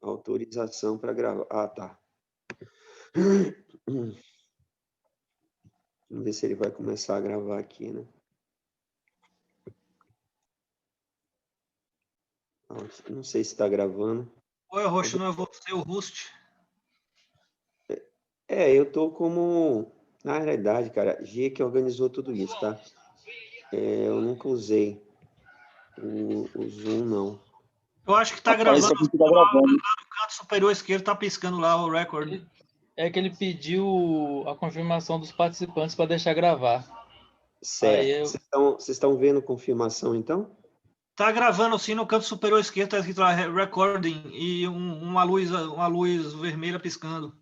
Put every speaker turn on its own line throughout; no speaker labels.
Autorização para gravar. Ah, tá. Vamos ver se ele vai começar a gravar aqui, né? Não sei se está gravando.
Oi, Roxo, não é você o host?
Eu tô como... Na realidade, cara, G que organizou tudo isso, tá? Eu nunca usei o Zoom, não.
Eu acho que tá
Rapaz,
gravando.
isso aqui tá gravando.
No canto superior esquerdo tá piscando lá o record.
É que ele pediu a confirmação dos participantes para deixar gravar.
Certo. Vocês estão vendo confirmação, então?
Tá gravando sim, no canto superior esquerdo tá escrito lá recording e uma luz vermelha piscando.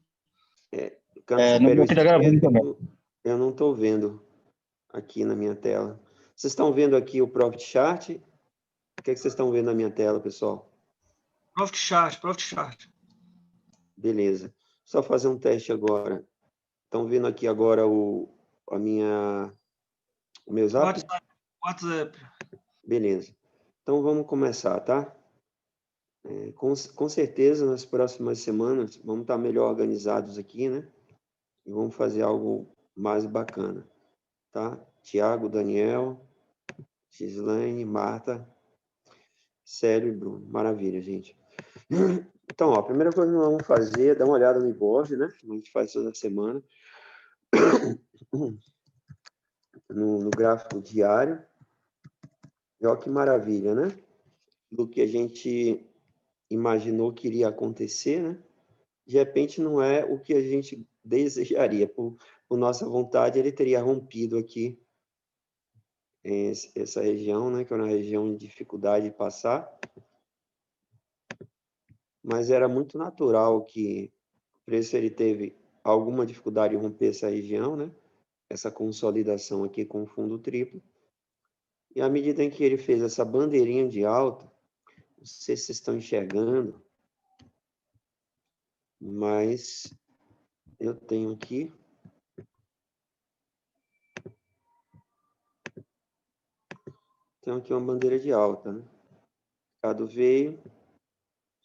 Canto
No
superior
meu aqui tá gravando
esquerdo,
também.
eu não estou vendo aqui na minha tela. Vocês estão vendo aqui o Profit Chart? O que vocês estão vendo na minha tela, pessoal?
Profit chart.
Beleza. Só fazer um teste agora. Estão vendo aqui agora o meu zap?
WhatsApp.
Beleza. Então vamos começar, tá? Com certeza nas próximas semanas vamos estar melhor organizados aqui, né? E vamos fazer algo mais bacana, tá? Tiago, Daniel, Gislaine, Marta, Célio e Bruno. Maravilha, gente. Então, ó, a primeira coisa que nós vamos fazer é dar uma olhada no Ibov, né? A gente faz toda semana. No gráfico diário. E olha que maravilha, né? Do que a gente imaginou que iria acontecer, né? De repente não é o que a gente desejaria. Por nossa vontade, ele teria rompido aqui essa região, né? Que era uma região de dificuldade de passar. Mas era muito natural que o preço ele teve alguma dificuldade em romper essa região, né? Essa consolidação aqui com o fundo triplo. E à medida em que ele fez essa bandeirinha de alta, não sei se vocês estão enxergando, mas eu tenho aqui uma bandeira de alta, né? O mercado veio,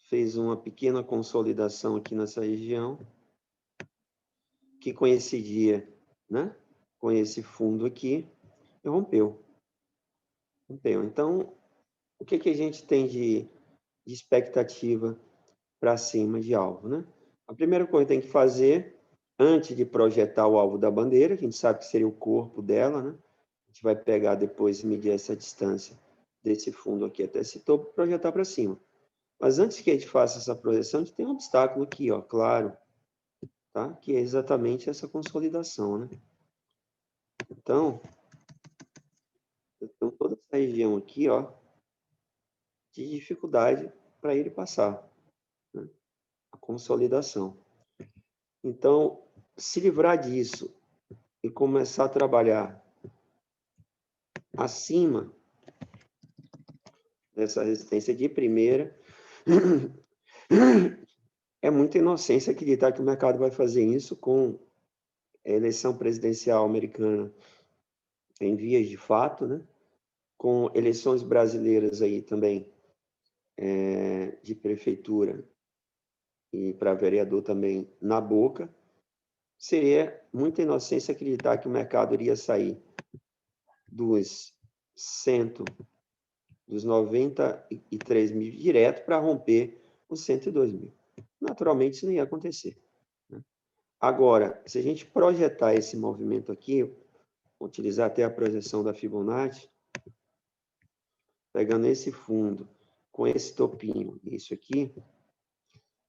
fez uma pequena consolidação aqui nessa região, que coincidia, né, com esse fundo aqui, e rompeu. Então, o que a gente tem de expectativa para cima de alvo, né? A primeira coisa que tem que fazer, antes de projetar o alvo da bandeira, que a gente sabe que seria o corpo dela, né? A gente vai pegar depois e medir essa distância desse fundo aqui até esse topo e projetar para cima. Mas antes que a gente faça essa projeção, a gente tem um obstáculo aqui, ó, claro, tá? Que é exatamente essa consolidação, né? Então, eu tenho toda essa região aqui, ó, de dificuldade para ele passar, né? A consolidação. Então, se livrar disso e começar a trabalhar acima dessa resistência de primeira, é muita inocência acreditar que o mercado vai fazer isso com a eleição presidencial americana em vias de fato, né? Com eleições brasileiras aí também, de prefeitura e para vereador também na boca, seria muita inocência acreditar que o mercado iria sair dos 93 mil direto para romper os 102 mil. Naturalmente, isso não ia acontecer, né? Agora, se a gente projetar esse movimento aqui, utilizar até a projeção da Fibonacci, pegando esse fundo com esse topinho, isso aqui,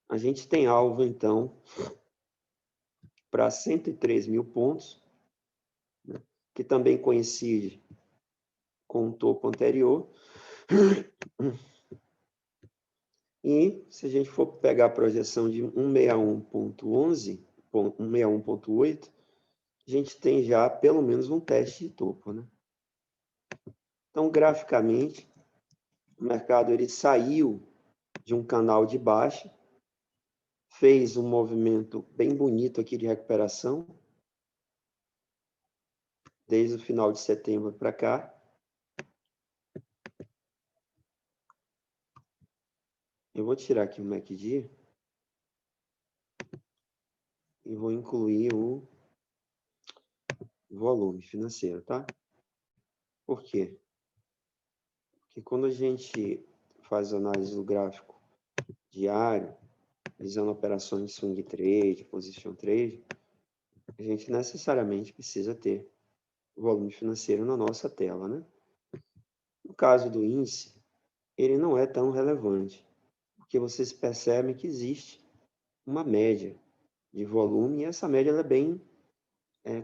a gente tem alvo, então, para 103 mil pontos, né, que também coincide com o topo anterior. E se a gente for pegar a projeção de 161.11, 161.8, a gente tem já pelo menos um teste de topo, né? Então, graficamente, o mercado ele saiu de um canal de baixa, fez um movimento bem bonito aqui de recuperação, desde o final de setembro para cá. Eu vou tirar aqui o MACD e vou incluir o volume financeiro, tá? Por quê? Porque quando a gente faz análise do gráfico diário, visando operações de swing trade, position trade, a gente necessariamente precisa ter o volume financeiro na nossa tela, né? No caso do índice, ele não é tão relevante, porque vocês percebem que existe uma média de volume e essa média ela é bem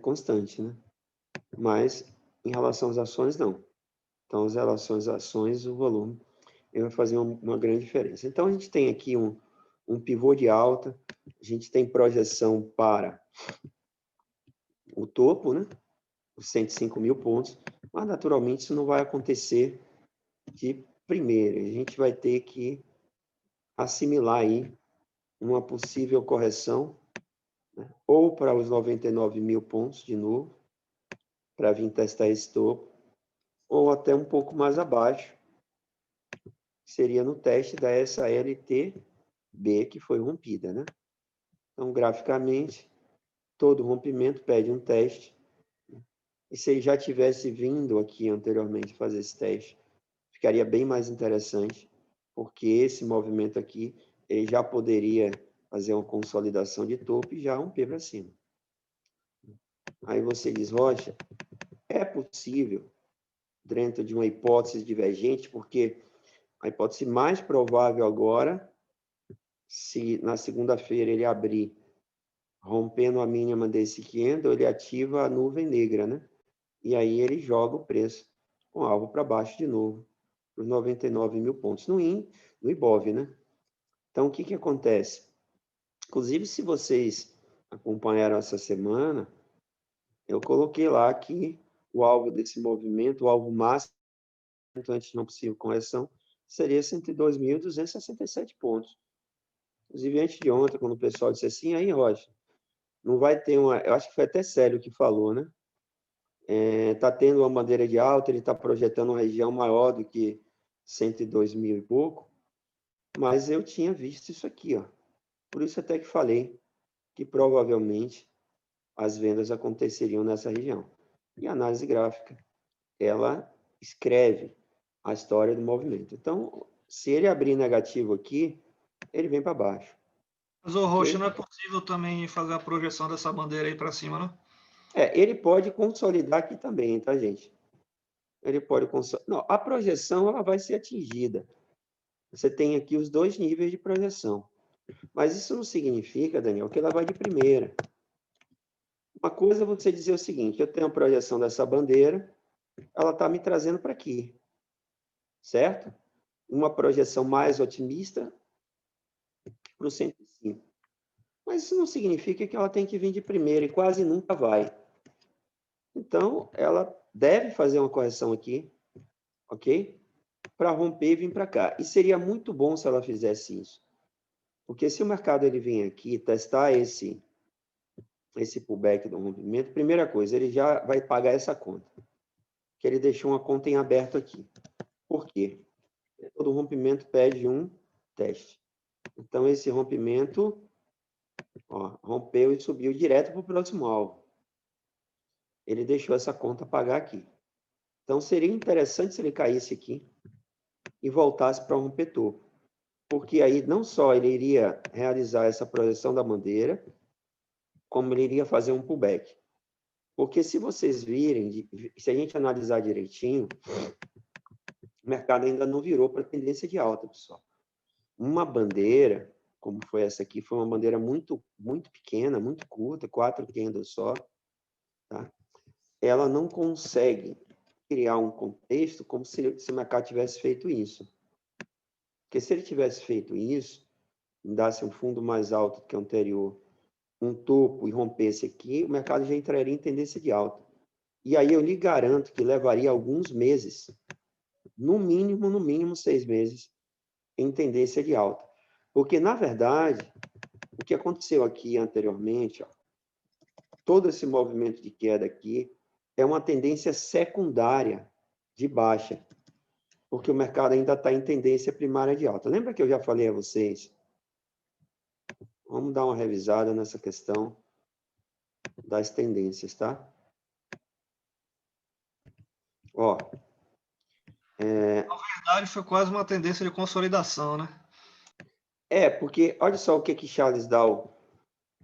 constante, né? Mas em relação às ações, não. Então, as relações às ações, o volume, ele vai fazer uma grande diferença. Então, a gente tem aqui um pivô de alta, a gente tem projeção para o topo, né? Os 105 mil pontos, mas naturalmente isso não vai acontecer de primeira. A gente vai ter que assimilar aí uma possível correção, né? Ou para os 99 mil pontos de novo, para vir testar esse topo, ou até um pouco mais abaixo, seria no teste da SALTB, que foi rompida, né? Então, graficamente, todo rompimento pede um teste. E se ele já tivesse vindo aqui anteriormente fazer esse teste, ficaria bem mais interessante, porque esse movimento aqui, ele já poderia fazer uma consolidação de topo e já romper para cima. Aí você diz, Rocha, é possível, dentro de uma hipótese divergente, porque a hipótese mais provável agora, se na segunda-feira ele abrir rompendo a mínima desse candle, ele ativa a nuvem negra, né? E aí ele joga o preço com alvo para baixo de novo, para os 99 mil pontos no IBOV, né? Então, o que acontece? Inclusive, se vocês acompanharam essa semana, eu coloquei lá que o alvo desse movimento, o alvo máximo, antes de uma possível correção, seria 102.267 pontos. Inclusive, antes de ontem, quando o pessoal disse assim, aí, Rocha, não vai ter uma... Eu acho que foi até sério o que falou, né? Está tendo uma bandeira de alta, ele está projetando uma região maior do que 102 mil e pouco, mas eu tinha visto isso aqui, ó. Por isso até que falei que provavelmente as vendas aconteceriam nessa região. E a análise gráfica, ela escreve a história do movimento. Então, se ele abrir negativo aqui, ele vem para baixo.
Mas, ô Rocha, não é possível também fazer a projeção dessa bandeira aí para cima, não?
Ele pode consolidar aqui também, tá, gente? Ele pode consolidar. Não, a projeção ela vai ser atingida. Você tem aqui os dois níveis de projeção. Mas isso não significa, Daniel, que ela vai de primeira. Uma coisa é você dizer o seguinte, eu tenho a projeção dessa bandeira, ela está me trazendo para aqui, certo? Uma projeção mais otimista para o 105. Mas isso não significa que ela tem que vir de primeira, e quase nunca vai. Então, ela deve fazer uma correção aqui, ok? Para romper e vir para cá. E seria muito bom se ela fizesse isso. Porque se o mercado ele vem aqui testar esse pullback do rompimento, primeira coisa, ele já vai pagar essa conta. Que ele deixou uma conta em aberto aqui. Por quê? Todo rompimento pede um teste. Então, esse rompimento rompeu e subiu direto para o próximo alvo. Ele deixou essa conta pagar aqui. Então, seria interessante se ele caísse aqui e voltasse para romper topo. Porque aí, não só ele iria realizar essa projeção da bandeira, como ele iria fazer um pullback. Porque se vocês virem, se a gente analisar direitinho, o mercado ainda não virou para tendência de alta, pessoal. Uma bandeira, como foi essa aqui, foi uma bandeira muito, muito pequena, muito curta, 4 candles só, tá? Ela não consegue criar um contexto como se o mercado tivesse feito isso. Porque se ele tivesse feito isso, dasse um fundo mais alto que o anterior, um topo e rompesse aqui, o mercado já entraria em tendência de alta. E aí eu lhe garanto que levaria alguns meses, no mínimo 6 meses, em tendência de alta. Porque, na verdade, o que aconteceu aqui anteriormente, todo esse movimento de queda aqui, é uma tendência secundária de baixa. porque o mercado ainda está em tendência primária de alta. Lembra que eu já falei a vocês? Vamos dar uma revisada nessa questão das tendências, tá? Ó,
Na verdade, foi quase uma tendência de consolidação, né?
porque olha só o que Charles Dow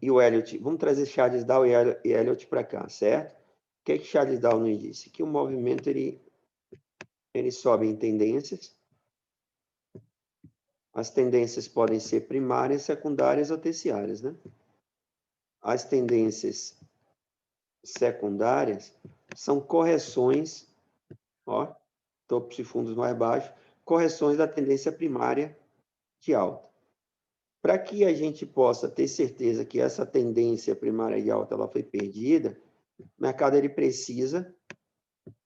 e o Elliott, vamos trazer Charles Dow e Elliott para cá, certo? O que Charles Dow nos disse? Que o movimento ele sobe em tendências. As tendências podem ser primárias, secundárias ou terciárias, né? As tendências secundárias são correções, ó, topos e fundos mais baixos, correções da tendência primária de alta. Para que a gente possa ter certeza que essa tendência primária de alta ela foi perdida, o mercado ele precisa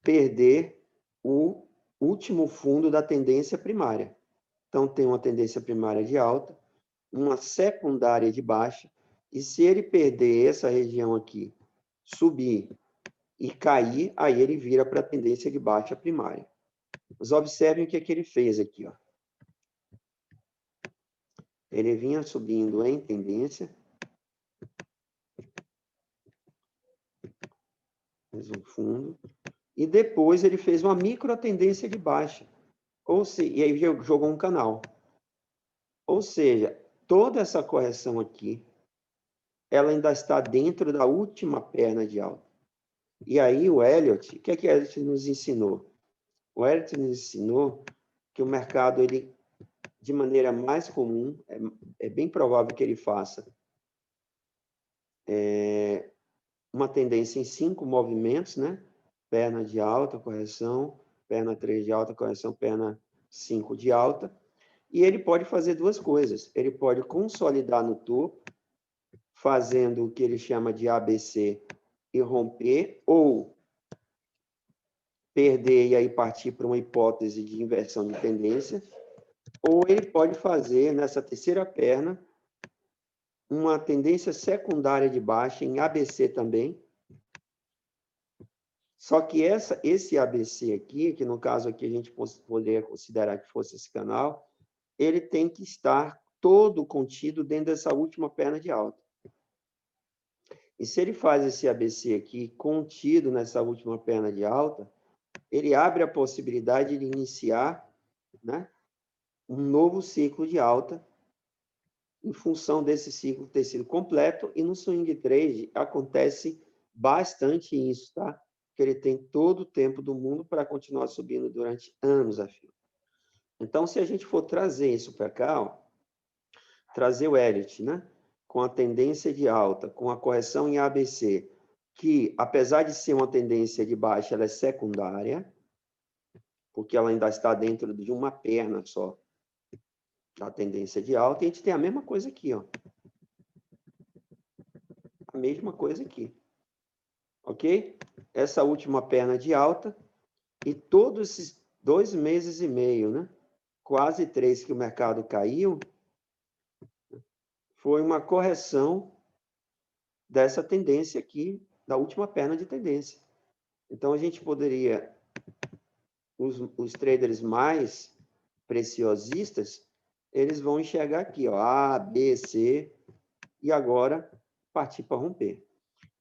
perder o último fundo da tendência primária. Então, tem uma tendência primária de alta, uma secundária de baixa, e se ele perder essa região aqui, subir e cair, aí ele vira para a tendência de baixa primária. Mas observem o que ele fez aqui, ó. Ele vinha subindo em tendência, fez um fundo, e depois ele fez uma micro tendência de baixa, e aí jogou um canal. Ou seja, toda essa correção aqui, ela ainda está dentro da última perna de alta. E aí o Elliott, o que o Elliott nos ensinou? O Elliott nos ensinou que o mercado, ele, de maneira mais comum, é bem provável que ele faça uma tendência em 5 movimentos, né? Perna de alta, correção, perna 3 de alta, correção, perna 5 de alta. E ele pode fazer duas coisas. Ele pode consolidar no topo, fazendo o que ele chama de ABC e romper, ou perder e aí partir para uma hipótese de inversão de tendência, ou ele pode fazer, nessa terceira perna, uma tendência secundária de baixa em ABC também. Só que esse ABC aqui, que no caso aqui a gente poderia considerar que fosse esse canal, ele tem que estar todo contido dentro dessa última perna de alta. E se ele faz esse ABC aqui contido nessa última perna de alta, ele abre a possibilidade de iniciar, né, um novo ciclo de alta em função desse ciclo ter sido completo, e no swing trade acontece bastante isso, tá? Porque ele tem todo o tempo do mundo para continuar subindo durante anos a fio. Então, se a gente for trazer isso para cá, ó, trazer o Elliott, né? Com a tendência de alta, com a correção em ABC, que, apesar de ser uma tendência de baixa, ela é secundária, porque ela ainda está dentro de uma perna só da tendência de alta, e a gente tem a mesma coisa aqui, ó. A mesma coisa aqui. Ok? Essa última perna de alta, e todos esses 2 meses e meio, né? Quase 3 que o mercado caiu, foi uma correção dessa tendência aqui, da última perna de tendência. Então, a gente poderia, os traders mais preciosistas, eles vão enxergar aqui, ó, A, B, C, e agora partir para romper.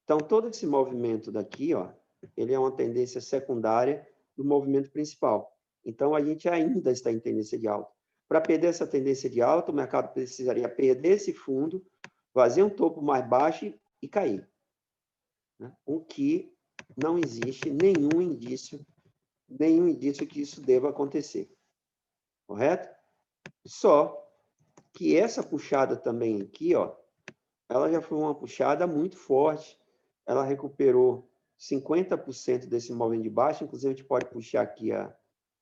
Então, todo esse movimento daqui, ó, ele é uma tendência secundária do movimento principal. Então, a gente ainda está em tendência de alta. Para perder essa tendência de alta, o mercado precisaria perder esse fundo, fazer um topo mais baixo e cair. Né? O que não existe nenhum indício que isso deva acontecer. Correto? Só que essa puxada também aqui, ó, ela já foi uma puxada muito forte. Ela recuperou 50% desse movimento de baixa. Inclusive, a gente pode puxar aqui a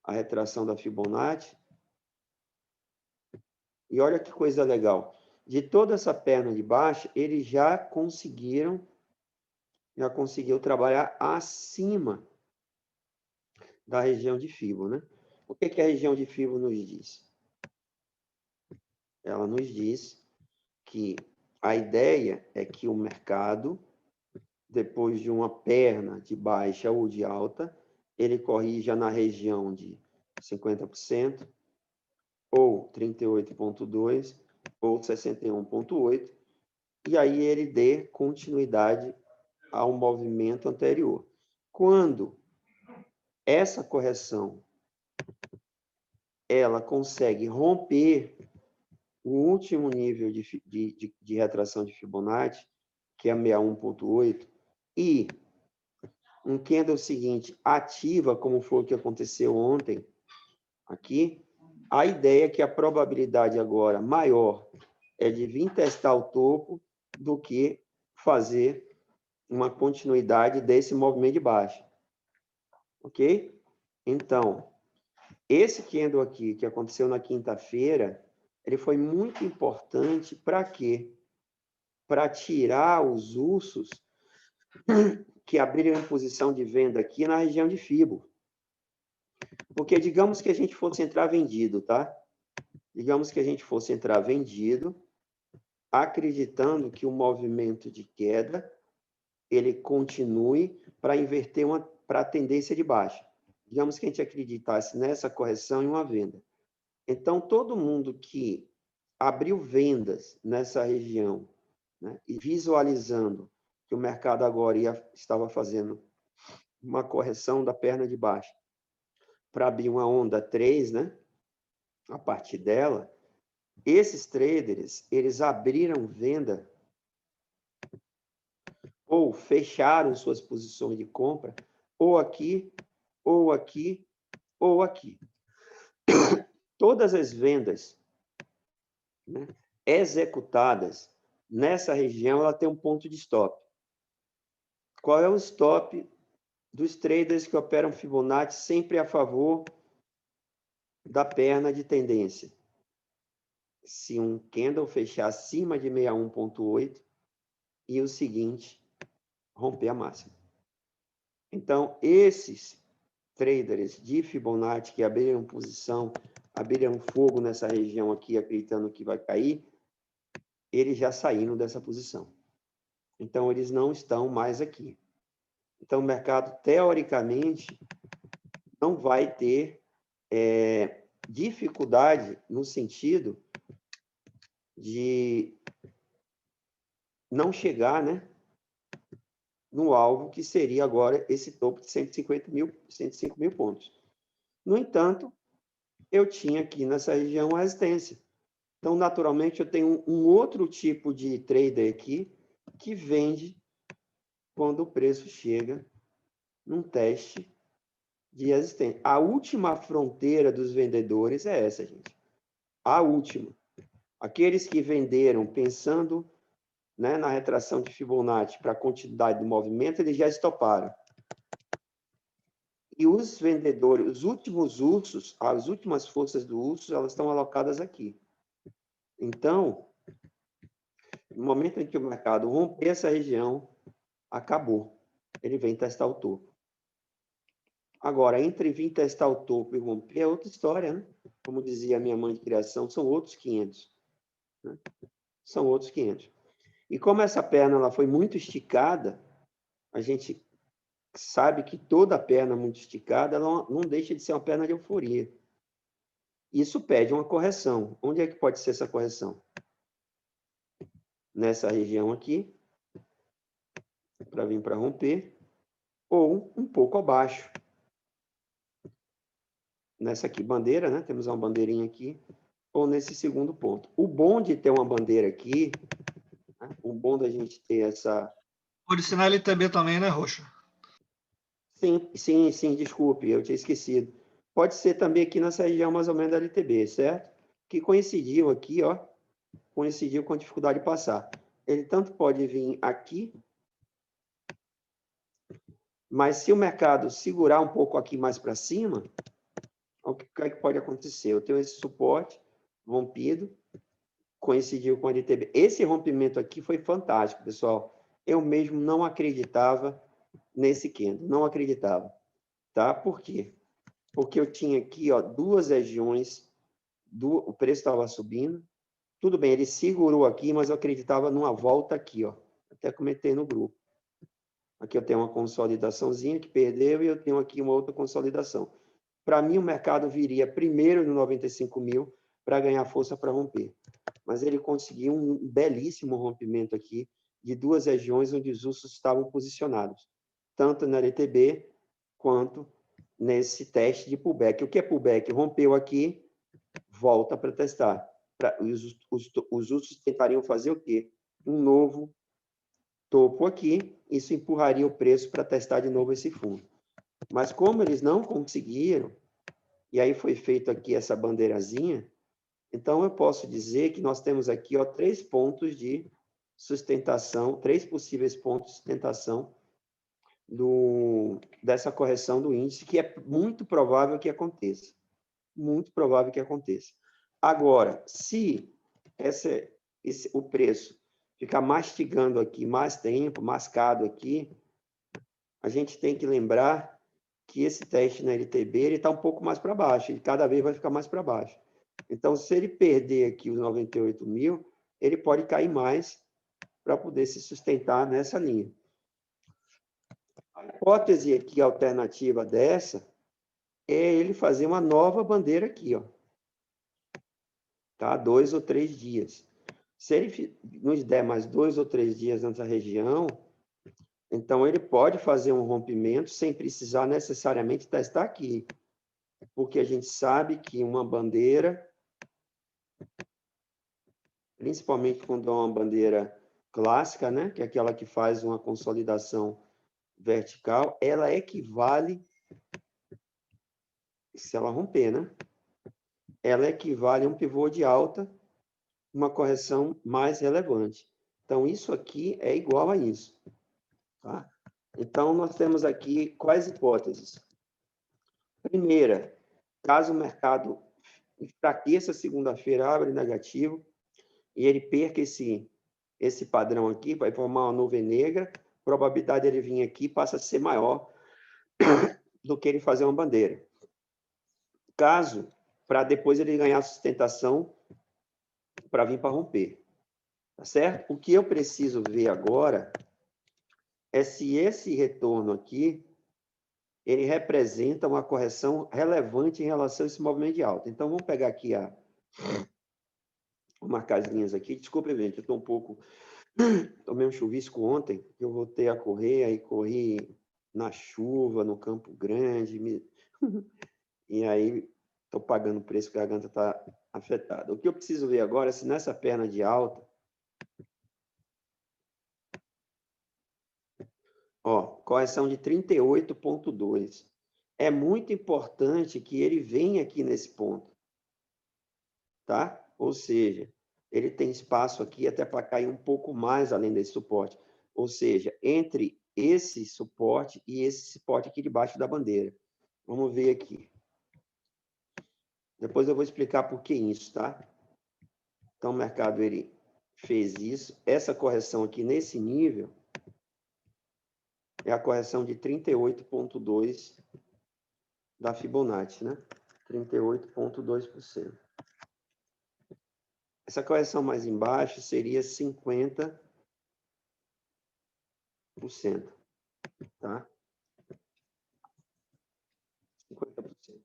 retração da Fibonacci. E olha que coisa legal. De toda essa perna de baixa, eles já conseguiu trabalhar acima da região de Fibo, né? O que a região de Fibo nos diz? Ela nos diz que a ideia é que o mercado, depois de uma perna de baixa ou de alta, ele corrija na região de 50%, ou 38,2%, ou 61,8%, e aí ele dê continuidade ao movimento anterior. Quando essa correção ela consegue romper o último nível de retração de Fibonacci, que é 61,8, e um candle seguinte ativa, como foi o que aconteceu ontem, aqui, a ideia é que a probabilidade agora maior é de vir testar o topo do que fazer uma continuidade desse movimento de baixa. Ok? Então, esse candle aqui, que aconteceu na quinta-feira, ele foi muito importante para quê? Para tirar os ursos que abriram em posição de venda aqui na região de Fibo. Porque digamos que a gente fosse entrar vendido, tá? Digamos que a gente fosse entrar vendido, acreditando que o movimento de queda ele continue para inverter para a tendência de baixa. Digamos que a gente acreditasse nessa correção em uma venda. Então, todo mundo que abriu vendas nessa região, né, e visualizando que o mercado agora estava fazendo uma correção da perna de baixo para abrir uma onda 3, né, a partir dela, esses traders, eles abriram venda ou fecharam suas posições de compra ou aqui, ou aqui, ou aqui. Todas as vendas, né, executadas nessa região, ela tem um ponto de stop. Qual é o stop dos traders que operam Fibonacci sempre a favor da perna de tendência? Se um candle fechar acima de 61,8 e o seguinte romper a máxima. Então, esses traders de Fibonacci que abriram posição, abriram fogo nessa região aqui, acreditando que vai cair, eles já saíram dessa posição. Então, eles não estão mais aqui. Então, o mercado, teoricamente, não vai ter dificuldade no sentido de não chegar, né, no alvo, que seria agora esse topo de 105 mil pontos. No entanto, eu tinha aqui nessa região uma resistência. Então, naturalmente, eu tenho um outro tipo de trader aqui que vende quando o preço chega num teste de resistência. A última fronteira dos vendedores é essa, gente. A última. Aqueles que venderam pensando, né, na retração de Fibonacci para a continuidade do movimento, eles já estoparam. E os vendedores, os últimos ursos, as últimas forças do urso, elas estão alocadas aqui. Então, no momento em que o mercado romper essa região, acabou. Ele vem testar o topo. Agora, entre vir testar o topo e romper é outra história, né? Como dizia a minha mãe de criação, são outros 500. Né? São outros 500. E como essa perna ela foi muito esticada, a gente sabe que toda perna muito esticada ela não deixa de ser uma perna de euforia. Isso pede uma correção. Onde é que pode ser essa correção? Nessa região aqui, para vir para romper, ou um pouco abaixo. Nessa aqui, bandeira, né? Temos uma bandeirinha aqui, ou nesse segundo ponto. O bom de ter uma bandeira aqui, né? O bom da gente ter essa...
Pode ser na LTB também, né, Rocha?
Sim, desculpe, eu tinha esquecido. Pode ser também aqui nessa região mais ou menos da LTB, certo? Que coincidiu aqui, ó, coincidiu com a dificuldade de passar. Ele tanto pode vir aqui, mas se o mercado segurar um pouco aqui mais para cima, o que é que pode acontecer? Eu tenho esse suporte rompido, coincidiu com a LTB. Esse rompimento aqui foi fantástico, pessoal. Eu mesmo não acreditava nesse candle, não acreditava. Tá? Por quê? Porque eu tinha aqui, ó, duas regiões, o preço estava subindo. Tudo bem, ele segurou aqui, mas eu acreditava numa volta aqui, ó. Até comentei no grupo. Aqui eu tenho uma consolidaçãozinha que perdeu e eu tenho aqui uma outra consolidação. para mim o mercado viria primeiro no 95 mil para ganhar força para romper. Mas ele conseguiu um belíssimo rompimento aqui de duas regiões onde os ursos estavam posicionados, tanto na LTB quanto nesse teste de pullback. O que é pullback? Rompeu aqui, volta para testar. Os ursos tentariam fazer o quê? Um novo topo aqui, isso empurraria o preço para testar de novo esse fundo. Mas como eles não conseguiram, e aí foi feito aqui essa bandeirazinha, então eu posso dizer que nós temos aqui 3 pontos de sustentação, 3 possíveis pontos de sustentação dessa correção do índice, que é muito provável que aconteça. Muito provável que aconteça. Agora, se o preço ficar mastigando aqui mais tempo, mascado aqui, a gente tem que lembrar que esse teste na LTB está um pouco mais para baixo, ele cada vez vai ficar mais para baixo. Então, se ele perder aqui os 98 mil, ele pode cair mais para poder se sustentar nessa linha. A hipótese aqui alternativa dessa é ele fazer uma nova bandeira aqui, ó. Tá? 2 ou 3 dias. Se ele nos der mais 2 ou 3 dias nessa região, então ele pode fazer um rompimento sem precisar necessariamente testar aqui. Porque a gente sabe que uma bandeira, principalmente quando é uma bandeira clássica, né, que é aquela que faz uma consolidação vertical, ela equivale, se ela romper, né? Ela equivale a um pivô de alta, uma correção mais relevante. Então, isso aqui é igual a isso. Tá? Então, nós temos aqui quais hipóteses? Primeira, caso o mercado enfraqueça segunda-feira, abre negativo, e ele perca esse padrão aqui, vai formar uma nuvem negra, a probabilidade dele vir aqui passa a ser maior do que ele fazer uma bandeira. Caso, para depois ele ganhar sustentação para vir para romper. Tá certo? O que eu preciso ver agora é se esse retorno aqui ele representa uma correção relevante em relação a esse movimento de alta. Então, vamos pegar aqui vou marcar as linhas aqui. Desculpe, gente, eu estou um pouco... Tomei um chuvisco ontem, eu voltei a correr, aí corri na chuva, no Campo Grande, e aí estou pagando o preço que a garganta está afetada. O que eu preciso ver agora é se nessa perna de alta, ó, correção de 38,2. É muito importante que ele venha aqui nesse ponto, tá? Ou seja, ele tem espaço aqui até para cair um pouco mais além desse suporte. Ou seja, entre esse suporte e esse suporte aqui debaixo da bandeira. Vamos ver aqui. Depois eu vou explicar por que isso, tá? Então, o mercado ele fez isso. Essa correção aqui nesse nível é a correção de 38,2 da Fibonacci, né? 38,2%. Essa correção mais embaixo seria 50%, tá? 50%.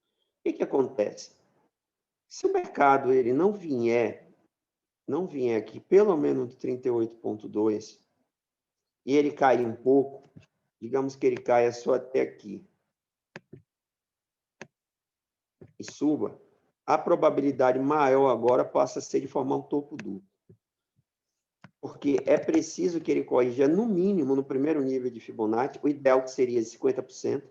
O que acontece? Se o mercado ele não vier aqui pelo menos de 38,2 e ele cair um pouco, digamos que ele caia só até aqui e suba, a probabilidade maior agora passa a ser de formar um topo duplo. Porque é preciso que ele corrija, no mínimo, no primeiro nível de Fibonacci, o ideal que seria 50%.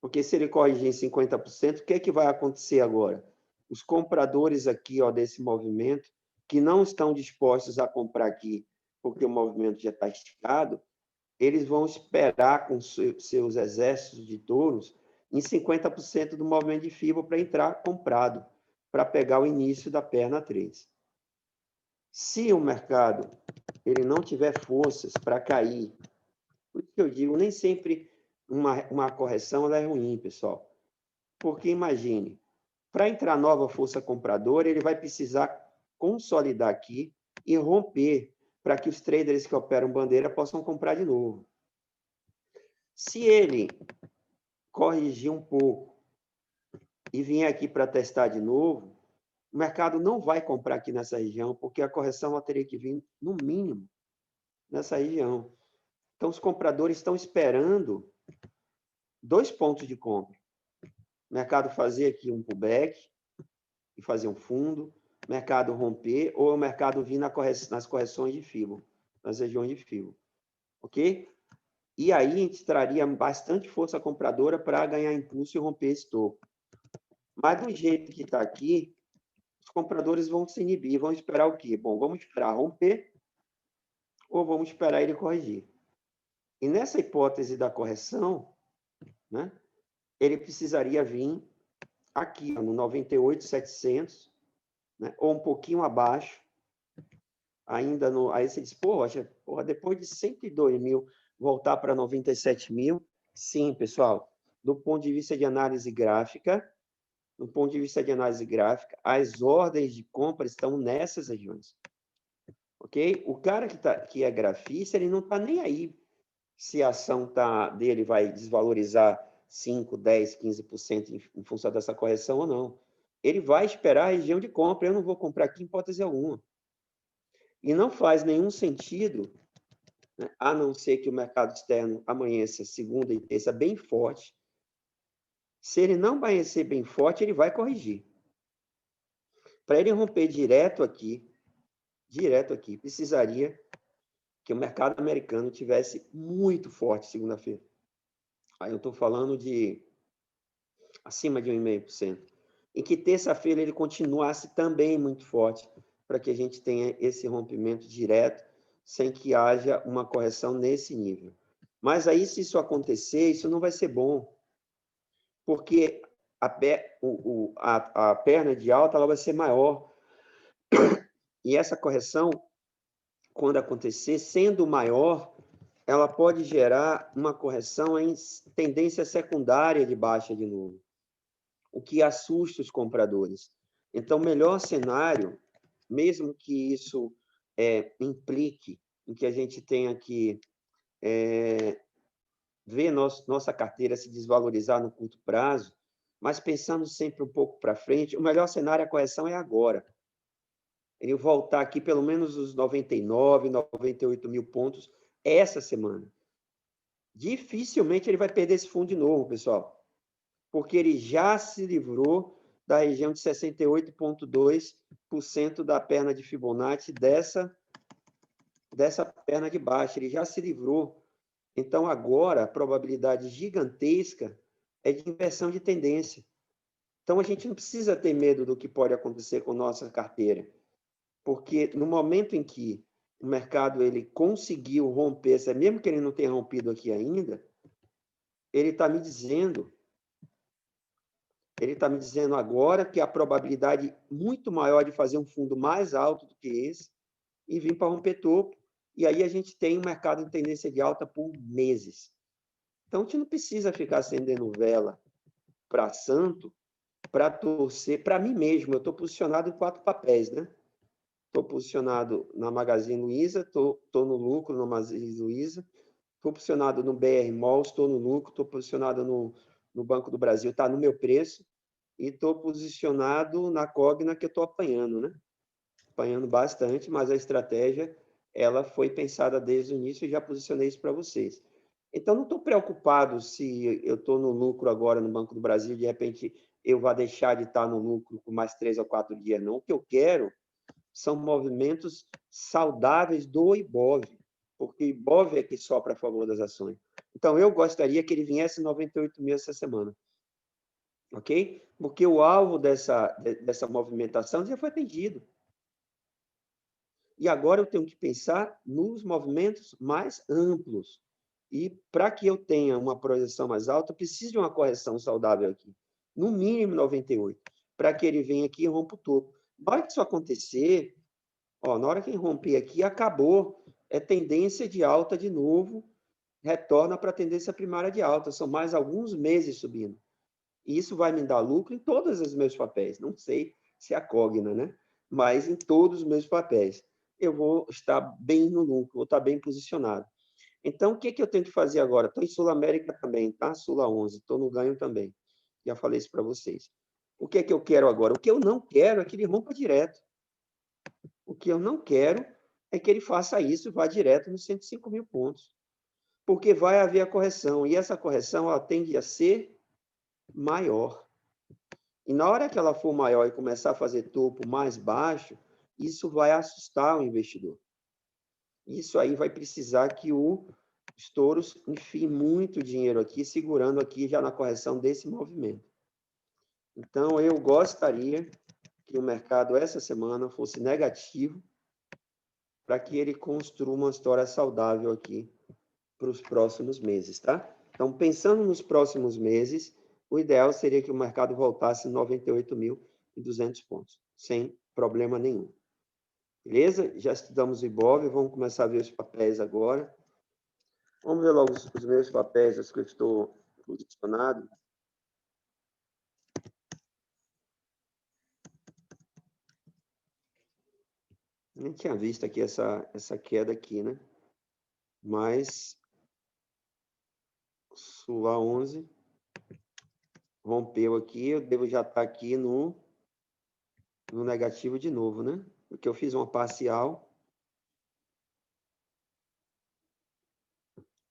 Porque se ele corrigir em 50%, o que é que vai acontecer agora? Os compradores aqui, ó, desse movimento, que não estão dispostos a comprar aqui, porque o movimento já está esticado, eles vão esperar com seus exércitos de touros em 50% do movimento de FIBA para entrar comprado, para pegar o início da perna 3. Se o mercado ele não tiver forças para cair, por isso que eu digo, nem sempre uma correção ela é ruim, pessoal. Porque imagine, para entrar nova força compradora, ele vai precisar consolidar aqui e romper para que os traders que operam bandeira possam comprar de novo. Se ele corrigir um pouco e vier aqui para testar de novo, o mercado não vai comprar aqui nessa região, porque a correção ela teria que vir, no mínimo, nessa região. Então, os compradores estão esperando 2 pontos de compra. O mercado fazer aqui um pullback e fazer um fundo, o mercado romper, ou o mercado vir nas correções de FIBO, nas regiões de FIBO. Ok? E aí a gente traria bastante força compradora para ganhar impulso e romper esse topo. Mas do jeito que está aqui, os compradores vão se inibir, vão esperar o quê? Bom, vamos esperar romper ou vamos esperar ele corrigir. E nessa hipótese da correção, né, ele precisaria vir aqui, ó, no 98.700, né, ou um pouquinho abaixo, ainda no... Aí você diz, porra, depois de 102 mil, voltar para 97 mil? Sim, pessoal. Do ponto de vista de análise gráfica, as ordens de compra estão nessas regiões. Ok? O cara que é grafista, ele não está nem aí se a ação dele vai desvalorizar 5, 10, 15% em função dessa correção ou não. Ele vai esperar a região de compra. Eu não vou comprar aqui em hipótese alguma. E não faz nenhum sentido, né, a não ser que o mercado externo amanheça segunda e terça bem forte. Se ele não amanhecer bem forte, ele vai corrigir. Para ele romper direto aqui, precisaria que o mercado americano tivesse muito forte segunda-feira. Aí eu estou falando de acima de 1,5%. E que terça-feira ele continuasse também muito forte, para que a gente tenha esse rompimento direto, sem que haja uma correção nesse nível. Mas aí, se isso acontecer, isso não vai ser bom, porque a perna de alta ela vai ser maior. E essa correção, quando acontecer, sendo maior, ela pode gerar uma correção em tendência secundária de baixa de novo, o que assusta os compradores. Então, o melhor cenário, mesmo que isso implique em que a gente tenha que ver nossa carteira se desvalorizar no curto prazo, mas pensando sempre um pouco para frente, o melhor cenário, a correção é agora. Ele voltar aqui pelo menos os 99, 98 mil pontos essa semana. Dificilmente ele vai perder esse fundo de novo, pessoal, porque ele já se livrou da região de 68,2% da perna de Fibonacci dessa perna de baixo. Ele já se livrou. Então, agora, a probabilidade gigantesca é de inversão de tendência. Então, a gente não precisa ter medo do que pode acontecer com nossa carteira, porque no momento em que o mercado ele conseguiu romper, mesmo que ele não tenha rompido aqui ainda, ele está me dizendo agora que a probabilidade muito maior de fazer um fundo mais alto do que esse e vir para romper topo. E aí a gente tem um mercado em tendência de alta por meses. Então, a gente não precisa ficar acendendo vela para santo, para torcer. Para mim mesmo, eu estou posicionado em 4 papéis, né? Estou posicionado na Magazine Luiza, estou no lucro na Magazine Luiza, estou posicionado no BR Malls, estou no lucro, estou posicionado no Banco do Brasil, está no meu preço, e estou posicionado na Cogna, que eu estou apanhando, né? Apanhando bastante, mas a estratégia ela foi pensada desde o início e já posicionei isso para vocês. Então, não estou preocupado se eu estou no lucro agora no Banco do Brasil, de repente eu vou deixar de estar no lucro por mais 3 ou 4 dias, não. O que eu quero são movimentos saudáveis do IBOV, porque o IBOV é que sopra a favor das ações. Então, eu gostaria que ele viesse 98 mil essa semana. Ok? Porque o alvo dessa movimentação já foi atendido. E agora eu tenho que pensar nos movimentos mais amplos. E para que eu tenha uma projeção mais alta, eu preciso de uma correção saudável aqui. No mínimo 98, para que ele venha aqui e rompa o topo. Na hora que isso acontecer, na hora que romper aqui, acabou. É tendência de alta de novo, retorna para a tendência primária de alta. São mais alguns meses subindo. E isso vai me dar lucro em todos os meus papéis. Não sei se é a Cogna, né? Mas em todos os meus papéis. Eu vou estar bem no lucro, vou estar bem posicionado. Então, o que eu tenho que fazer agora? Estou em Sul América também, tá? Sula 11, estou no ganho também. Já falei isso para vocês. O que é que eu quero agora? O que eu não quero é que ele rompa direto. O que eu não quero é que ele faça isso e vá direto nos 105 mil pontos. Porque vai haver a correção. E essa correção ela tende a ser maior. E na hora que ela for maior e começar a fazer topo mais baixo, isso vai assustar o investidor. Isso aí vai precisar que os touros enfiem muito dinheiro aqui, segurando aqui já na correção desse movimento. Então, eu gostaria que o mercado essa semana fosse negativo para que ele construa uma história saudável aqui para os próximos meses, tá? Então, pensando nos próximos meses, o ideal seria que o mercado voltasse 98.200 pontos, sem problema nenhum. Beleza? Já estudamos o Ibov, vamos começar a ver os papéis agora. Vamos ver logo os meus papéis, os que eu estou posicionado. Nem tinha visto aqui essa queda aqui, né? Mas Sula 11 rompeu aqui, eu devo já estar aqui no negativo de novo, né? Porque eu fiz uma parcial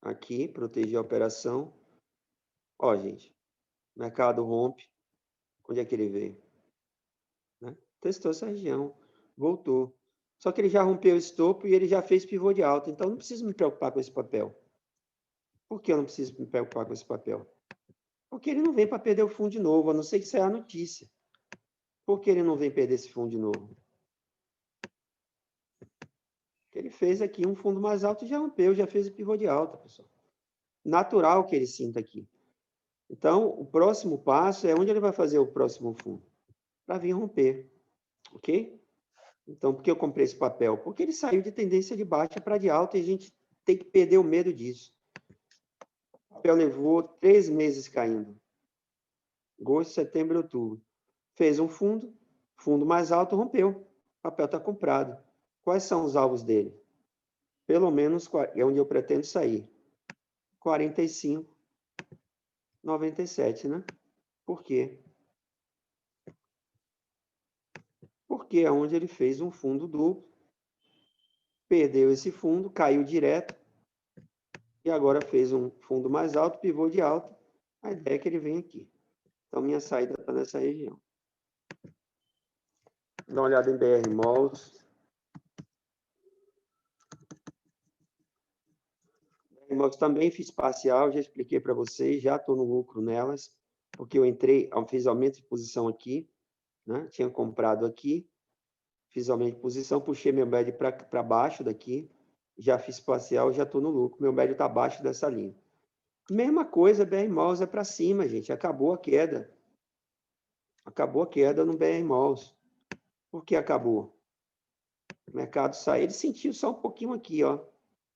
aqui, protegi a operação. Ó, gente, mercado rompe. Onde é que ele veio? Né? Testou essa região, voltou. Só que ele já rompeu esse topo e ele já fez pivô de alta, então não preciso me preocupar com esse papel. Por que eu não preciso me preocupar com esse papel? Porque ele não vem para perder o fundo de novo, a não ser que saia a notícia. Por que ele não vem perder esse fundo de novo? Porque ele fez aqui um fundo mais alto e já rompeu, já fez o pivô de alta, pessoal. Natural que ele sinta aqui. Então, o próximo passo é onde ele vai fazer o próximo fundo? Para vir romper, ok? Então, por que eu comprei esse papel? Porque ele saiu de tendência de baixa para de alta e a gente tem que perder o medo disso. O papel levou 3 meses caindo. Agosto, setembro, outubro. Fez um fundo mais alto, rompeu. O papel está comprado. Quais são os alvos dele? Pelo menos é onde eu pretendo sair. 45, 97, né? Por quê? Porque é onde ele fez um fundo duplo, perdeu esse fundo, caiu direto, e agora fez um fundo mais alto, pivô de alta. A ideia é que ele vem aqui. Então, minha saída está nessa região. Dá uma olhada em BR Malls. BR Malls também fiz parcial, já expliquei para vocês, já estou no lucro nelas, porque eu entrei, fiz aumento de posição aqui, né? Tinha comprado aqui, fiz aumento de posição, puxei meu médio para baixo daqui, já fiz parcial, já estou no lucro. Meu médio está abaixo dessa linha. Mesma coisa, BR Malls é para cima, gente. Acabou a queda. Acabou a queda no BR Malls. Por que acabou? O mercado saiu. Ele sentiu só um pouquinho aqui, ó.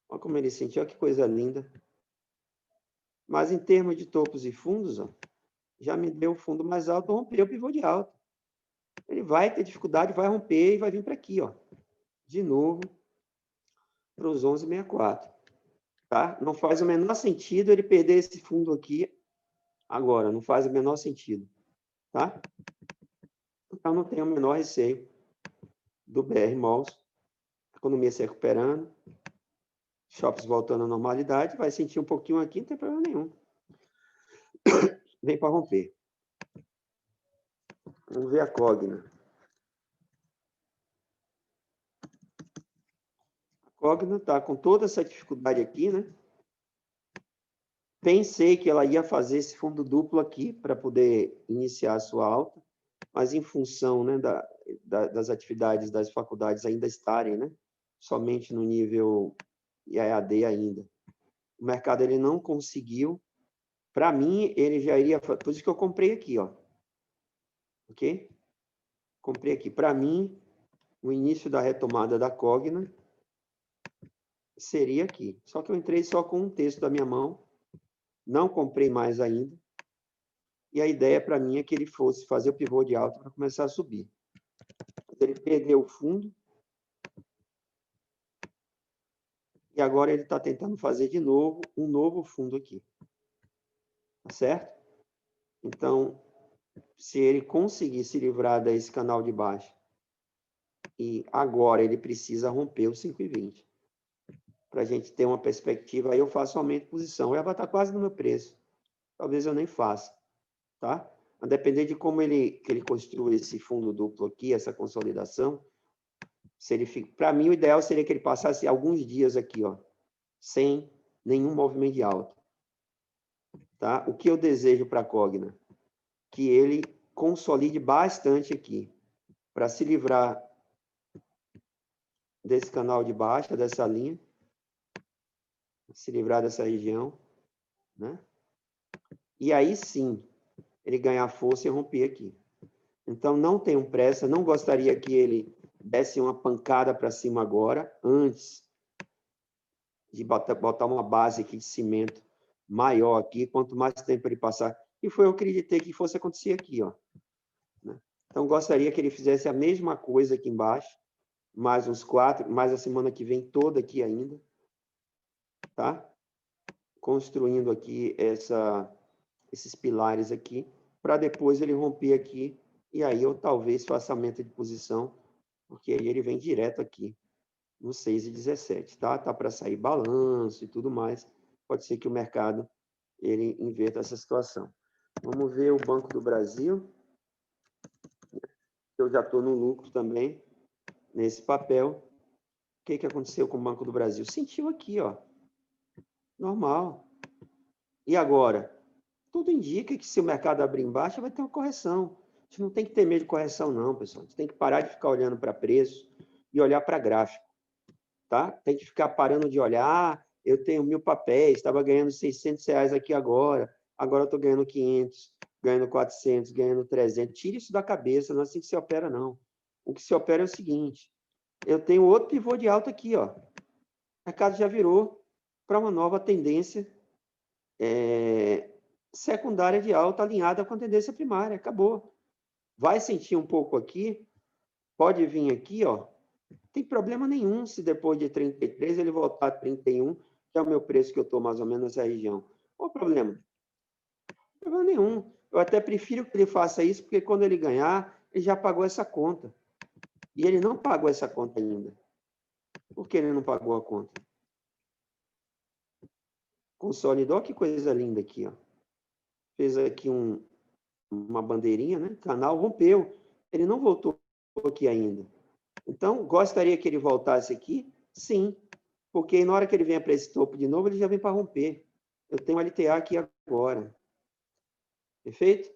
Olha como ele sentiu, olha que coisa linda. Mas em termos de topos e fundos, ó, já me deu o fundo mais alto, rompeu o pivô de alta. Ele vai ter dificuldade, vai romper e vai vir para aqui, ó. De novo, para os 11,64. Tá? Não faz o menor sentido ele perder esse fundo aqui agora. Não faz o menor sentido. Tá? Então, não tenho o menor receio do BR Malls. Economia se recuperando. Shoppings voltando à normalidade. Vai sentir um pouquinho aqui, não tem problema nenhum. Vem para romper. Vamos ver a Cogna. A Cogna está com toda essa dificuldade aqui, né? Pensei que ela ia fazer esse fundo duplo aqui para poder iniciar a sua alta, mas em função, né, das atividades das faculdades ainda estarem, né, somente no nível EAD ainda, o mercado ele não conseguiu. Para mim, ele já iria... Por isso que eu comprei aqui, ó. Ok? Comprei aqui. Para mim, o início da retomada da Cogna seria aqui. Só que eu entrei só com um terço da minha mão, não comprei mais ainda. E a ideia para mim é que ele fosse fazer o pivô de alta para começar a subir. Ele perdeu o fundo. E agora ele está tentando fazer de novo um novo fundo aqui. Tá certo? Então, se ele conseguir se livrar desse canal de baixa, e agora ele precisa romper os 5,20. Para a gente ter uma perspectiva, aí eu faço aumento de posição. Ela vai estar quase no meu preço. Talvez eu nem faça, tá? A depender de como que ele construa esse fundo duplo aqui, essa consolidação, se ele para mim o ideal seria que ele passasse alguns dias aqui, ó, sem nenhum movimento de alta, tá? O que eu desejo para a Cogna? Que ele consolide bastante aqui, para se livrar desse canal de baixa, dessa linha, se livrar dessa região, né? E aí sim, ele ganhar força e romper aqui. Então, não tenho pressa, não gostaria que ele desse uma pancada para cima agora, antes de botar uma base aqui de cimento maior aqui, quanto mais tempo ele passar. E foi eu acreditei que fosse acontecer aqui, ó. Então, gostaria que ele fizesse a mesma coisa aqui embaixo, mais uns 4, mais a semana que vem toda aqui ainda, tá? Construindo aqui esses pilares aqui, para depois ele romper aqui, e aí eu talvez faça aumento de posição, porque aí ele vem direto aqui, no 6,17, tá? Tá para sair balanço e tudo mais, pode ser que o mercado ele inverta essa situação. Vamos ver o Banco do Brasil, eu já estou no lucro também, nesse papel. O que aconteceu com o Banco do Brasil? Sentiu aqui, ó, normal. E agora? Tudo indica que se o mercado abrir em baixa, vai ter uma correção. A gente não tem que ter medo de correção, não, pessoal. A gente tem que parar de ficar olhando para preço e olhar para gráfico. Tá? Tem que ficar parando de olhar. Eu tenho 1.000 papéis, estava ganhando R$600 aqui agora eu estou ganhando 500, ganhando 400, ganhando 300. Tire isso da cabeça, não é assim que se opera, não. O que se opera é o seguinte: eu tenho outro pivô de alta aqui, ó. O mercado já virou para uma nova tendência secundária de alta alinhada com a tendência primária. Acabou. Vai sentir um pouco aqui, pode vir aqui, ó. Não tem problema nenhum se depois de 33 ele voltar a 31, que é o meu preço que eu estou mais ou menos nessa região. Qual o problema? Não tem problema nenhum. Eu até prefiro que ele faça isso, porque quando ele ganhar, ele já pagou essa conta. E ele não pagou essa conta ainda. Por que ele não pagou a conta? Consolidou, que coisa linda aqui, ó. Fez aqui uma bandeirinha, né? Canal rompeu. Ele não voltou aqui ainda. Então, gostaria que ele voltasse aqui? Sim. Porque na hora que ele venha para esse topo de novo, ele já vem para romper. Eu tenho LTA aqui agora. Perfeito?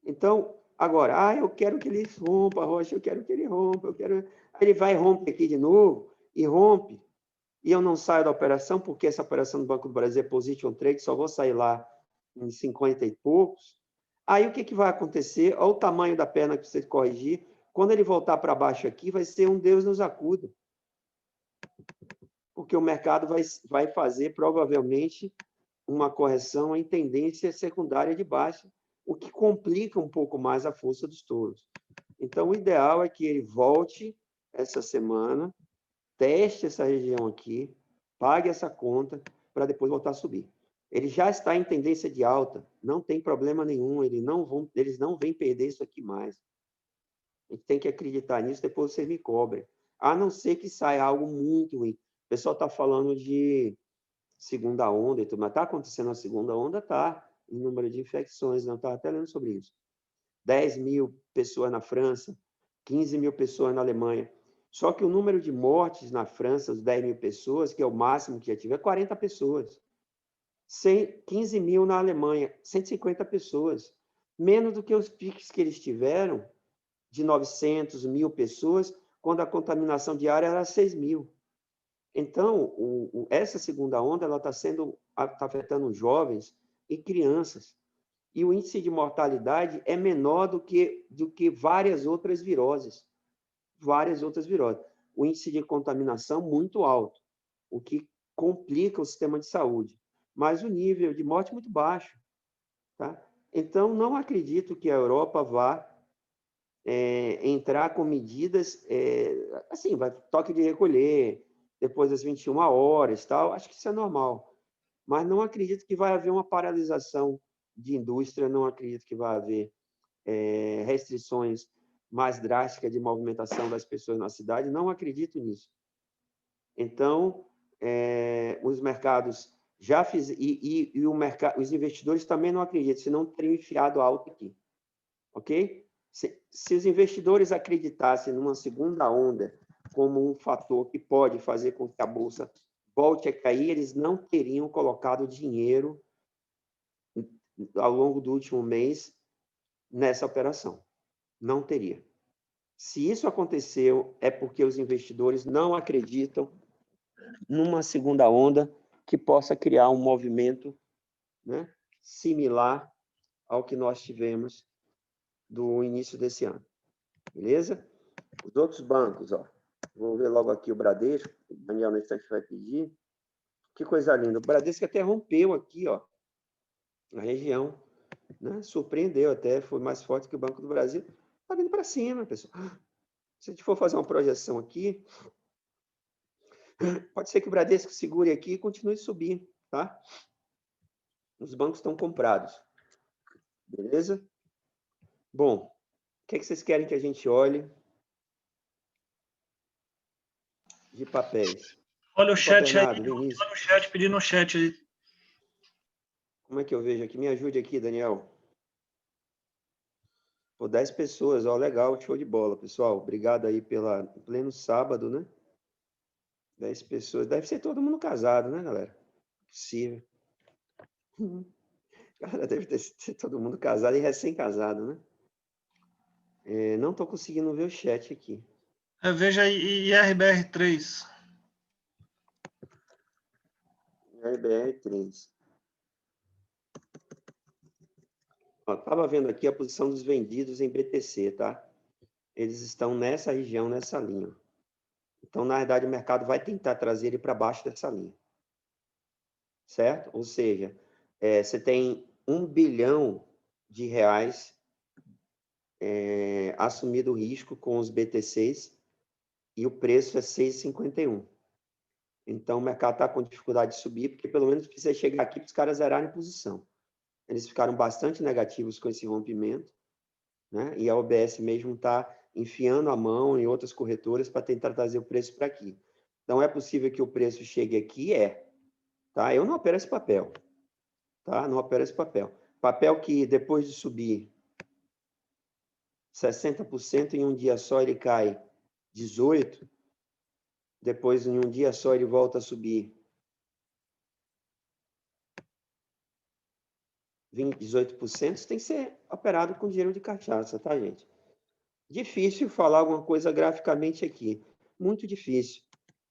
Então, agora, eu quero que ele rompa, Rocha, eu quero que ele rompa, eu quero... Aí ele vai e rompe aqui de novo, e rompe, e eu não saio da operação, porque essa operação do Banco do Brasil é position trade, só vou sair lá em 50 e poucos. Aí o que vai acontecer? Olha o tamanho da perna que você corrigir. Quando ele voltar para baixo aqui, vai ser um Deus nos acuda. Porque o mercado vai fazer, provavelmente, uma correção em tendência secundária de baixa, o que complica um pouco mais a força dos touros. Então, o ideal é que ele volte essa semana, teste essa região aqui, pague essa conta, para depois voltar a subir. Ele já está em tendência de alta, não tem problema nenhum, eles não vêm perder isso aqui mais. A gente tem que acreditar nisso, depois vocês me cobrem. A não ser que saia algo muito ruim. O pessoal está falando de segunda onda e tudo, mas está acontecendo a segunda onda? Está, em número de infecções, não estava até lendo sobre isso. 10 mil pessoas na França, 15 mil pessoas na Alemanha. Só que o número de mortes na França, os 10 mil pessoas, que é o máximo que já tive, é 40 pessoas. 15 mil na Alemanha, 150 pessoas. Menos do que os piques que eles tiveram, de 900, 1.000 pessoas, quando a contaminação diária era 6 mil. Então, essa segunda onda ela está afetando jovens e crianças. E o índice de mortalidade é menor do que várias outras viroses. Várias outras viroses. O índice de contaminação muito alto, o que complica o sistema de saúde. Mas o nível de morte muito baixo. Tá? Então, não acredito que a Europa vá entrar com medidas, assim, vai toque de recolher, depois das 21 horas, tal. Acho que isso é normal. Mas não acredito que vai haver uma paralisação de indústria, não acredito que vai haver restrições mais drásticas de movimentação das pessoas na cidade. Não acredito nisso. Então, os mercados já fizeram, e os investidores também não acreditam, senão teriam enfiado alto aqui. Ok? Se os investidores acreditassem numa segunda onda como um fator que pode fazer com que a Bolsa volte a cair, eles não teriam colocado dinheiro ao longo do último mês nessa operação. Não teria. Se isso aconteceu, é porque os investidores não acreditam numa segunda onda que possa criar um movimento, né, similar ao que nós tivemos do início desse ano. Beleza? Os outros bancos, ó. Vou ver logo aqui o Bradesco. O Daniel no instante vai pedir. Que coisa linda. O Bradesco até rompeu aqui, ó, na região, né? Surpreendeu até, foi mais forte que o Banco do Brasil. Está vindo para cima, pessoal. Se a gente for fazer uma projeção aqui, pode ser que o Bradesco segure aqui e continue subindo, tá? Os bancos estão comprados. Beleza? Bom, o que vocês querem que a gente olhe de papéis?
Olha o chat aí,
Bernardo, Vinícius.
olha o chat, pedindo no chat aí.
Como é que eu vejo aqui? Me ajude aqui, Daniel. Pô, 10 pessoas, ó, legal, show de bola, pessoal. Obrigado aí pela pleno sábado, né? 10 pessoas. Deve ser todo mundo casado, né, galera? Possível. Cara, deve ser todo mundo casado e recém-casado, né? Não estou conseguindo ver o chat aqui.
Veja aí IRBR3.
RBR3. Estava vendo aqui a posição dos vendidos em BTC, tá? Eles estão nessa região, nessa linha. Então, na verdade, o mercado vai tentar trazer ele para baixo dessa linha. Certo? Ou seja, você tem R$1 bilhão assumido o risco com os BTCs e o preço é 6,51. Então, o mercado está com dificuldade de subir, porque pelo menos precisa chegar aqui para os caras zerarem posição. Eles ficaram bastante negativos com esse rompimento, né? E a OBS mesmo está enfiando a mão em outras corretoras para tentar trazer o preço para aqui. Então, é possível que o preço chegue aqui? Tá? Eu não opero esse papel. Tá? Não opero esse papel. Papel que depois de subir 60% em um dia só, ele cai 18%. Depois, em um dia só, ele volta a subir 18%. Isso tem que ser operado com dinheiro de cachaça, tá, gente? Difícil falar alguma coisa graficamente aqui. Muito difícil.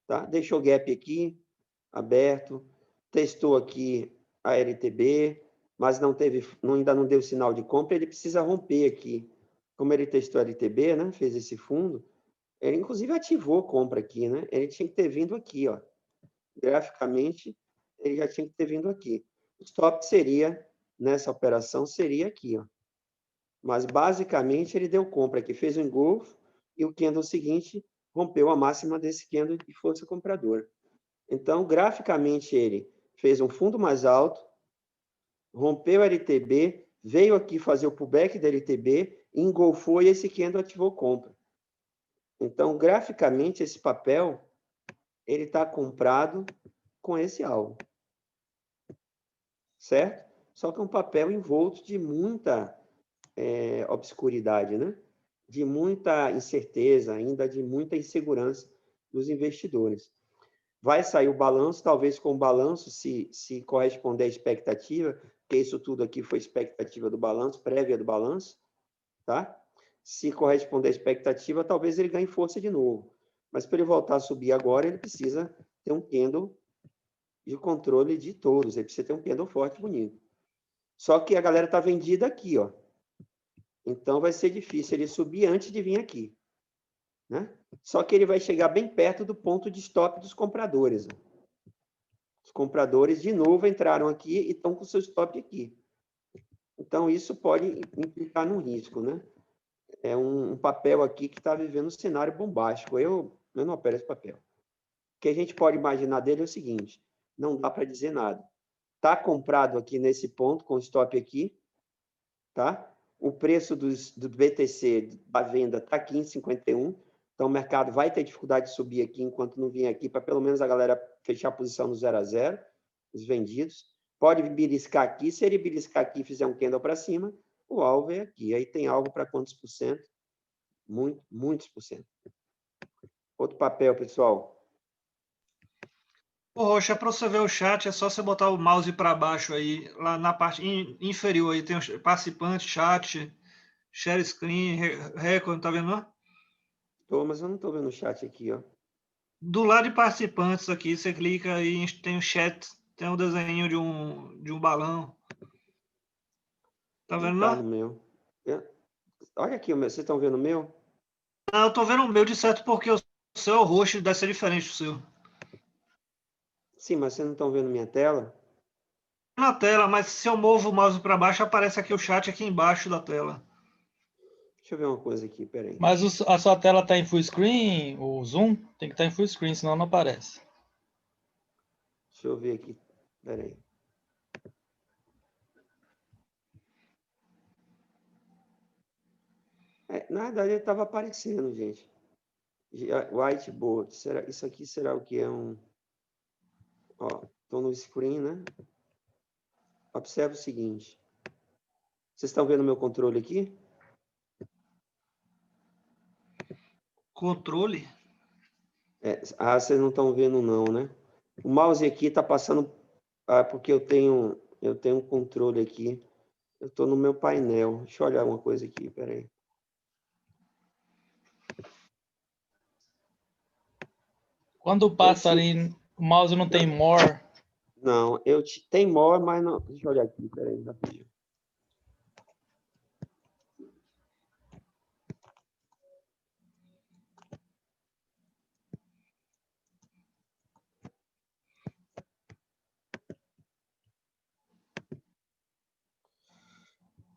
Tá? Deixou o gap aqui, aberto. Testou aqui a LTB, mas ainda não deu sinal de compra. Ele precisa romper aqui. Como ele testou a LTB, né? Fez esse fundo. Ele, inclusive, ativou compra aqui, né? Ele tinha que ter vindo aqui, ó. Graficamente, ele já tinha que ter vindo aqui. O stop seria, nessa operação, seria aqui, ó. Mas, basicamente, ele deu compra aqui, fez um engolfo, e o candle seguinte rompeu a máxima desse candle de força compradora. Então, graficamente, ele fez um fundo mais alto, rompeu a LTB, veio aqui fazer o pullback da LTB, engolfou e esse candle ativou compra. Então, graficamente, esse papel ele está comprado com esse alvo. Certo? Só que é um papel envolto de muita obscuridade, né? De muita incerteza, ainda de muita insegurança dos investidores. Vai sair o balanço, talvez com o balanço, se corresponder à expectativa, porque isso tudo aqui foi expectativa do balanço, prévia do balanço, tá? Se corresponder à expectativa, talvez ele ganhe força de novo. Mas para ele voltar a subir agora, ele precisa ter um candle de controle de todos. Ele precisa ter um candle forte e bonito. Só que a galera está vendida aqui, ó. Então vai ser difícil ele subir antes de vir aqui, né? Só que ele vai chegar bem perto do ponto de stop dos compradores. Ó. Os compradores de novo entraram aqui e estão com o seu stop aqui. Então isso pode implicar num risco, né? É um papel aqui que está vivendo um cenário bombástico. Eu não opero esse papel. O que a gente pode imaginar dele é o seguinte: não dá para dizer nada. Está comprado aqui nesse ponto, com stop aqui, tá? O preço do BTC da venda está aqui em 51, então o mercado vai ter dificuldade de subir aqui enquanto não vir aqui, para pelo menos a galera fechar a posição no 0 a 0, os vendidos. Pode beliscar aqui, se ele beliscar aqui e fizer um candle para cima, o alvo é aqui. Aí tem alvo para quantos por cento? Muitos por cento. Outro papel, pessoal.
Ô, Rocha, para você ver o chat, é só você botar o mouse para baixo aí, lá na parte inferior aí, tem o participante, chat, share screen, record, tá vendo? Não?
Tô, mas eu não estou vendo o chat aqui, ó.
Do lado de participantes aqui, você clica aí, tem o chat, tem um desenho de um balão. Tá vendo,
Não tá no
não?
meu. Olha aqui, vocês estão vendo o meu?
Não, eu tô vendo o meu de certo porque o seu host deve ser diferente do seu.
Sim, mas vocês não estão vendo minha tela?
Na tela, mas se eu movo o mouse para baixo, aparece aqui o chat aqui embaixo da tela.
Deixa eu ver uma coisa aqui, peraí.
Mas a sua tela está em full screen, o Zoom tem que estar em full screen, senão não aparece.
Deixa eu ver aqui, peraí. Na verdade, ele estava aparecendo, gente. Whiteboard. Isso aqui será o que? É um... Ó, estou no screen, né? Observe o seguinte. Vocês estão vendo meu controle aqui?
Controle?
Vocês não estão vendo não, né? O mouse aqui está passando... porque eu tenho um controle aqui. Eu estou no meu painel. Deixa eu olhar uma coisa aqui, peraí.
Quando passa ali, o mouse não tem more.
Não, tem more, mas não... Deixa eu olhar aqui, peraí, rapidinho.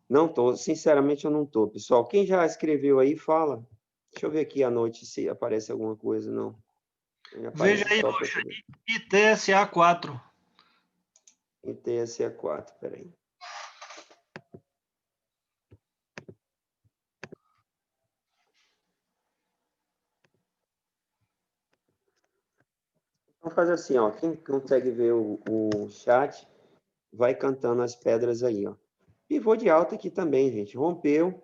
Não tô, sinceramente eu não tô. Pessoal, quem já escreveu aí, fala. Deixa eu ver aqui à noite se aparece alguma coisa, não.
Veja
Aparece
aí,
só para
Rocha, ITSA 4.
ITSA 4, peraí. Vamos fazer assim, ó. Quem consegue ver o chat, vai cantando as pedras aí, ó. Pivô de alta aqui também, gente. Rompeu,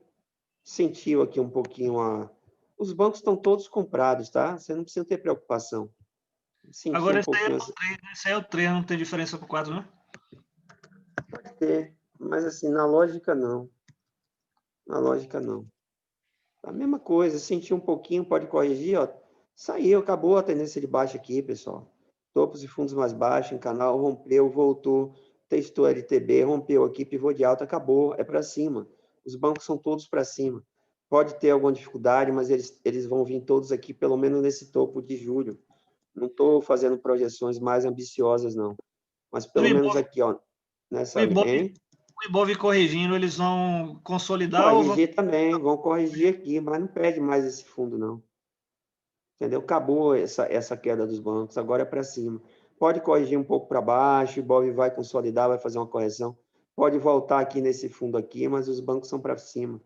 sentiu aqui um pouquinho a... Os bancos estão todos comprados, tá? Você não precisa ter preocupação. Sentiu
Agora
um
esse aí é
pouquinho...
o 3, esse aí é o 3, não tem diferença pro 4, né?
Pode ter, mas assim, na lógica não. Na lógica não. A mesma coisa, sentiu um pouquinho, pode corrigir, ó. Saiu, acabou a tendência de baixa aqui, pessoal. Topos e fundos mais baixos, em canal, rompeu, voltou, testou LTB, rompeu aqui, pivô de alta, acabou, é para cima. Os bancos são todos para cima. Pode ter alguma dificuldade, mas eles vão vir todos aqui, pelo menos nesse topo de julho. Não estou fazendo projeções mais ambiciosas, não. Mas
O
pelo menos
Ibov,
aqui, ó,
o
nessa
Ibov,
linha, hein?
o Ibov corrigindo, eles vão consolidar ou vão...
Corrigir também, vão corrigir aqui, mas não perde mais esse fundo, não. Entendeu? Acabou essa queda dos bancos, agora é para cima. Pode corrigir um pouco para baixo, o Ibov vai consolidar, vai fazer uma correção. Pode voltar aqui nesse fundo aqui, mas os bancos são para cima.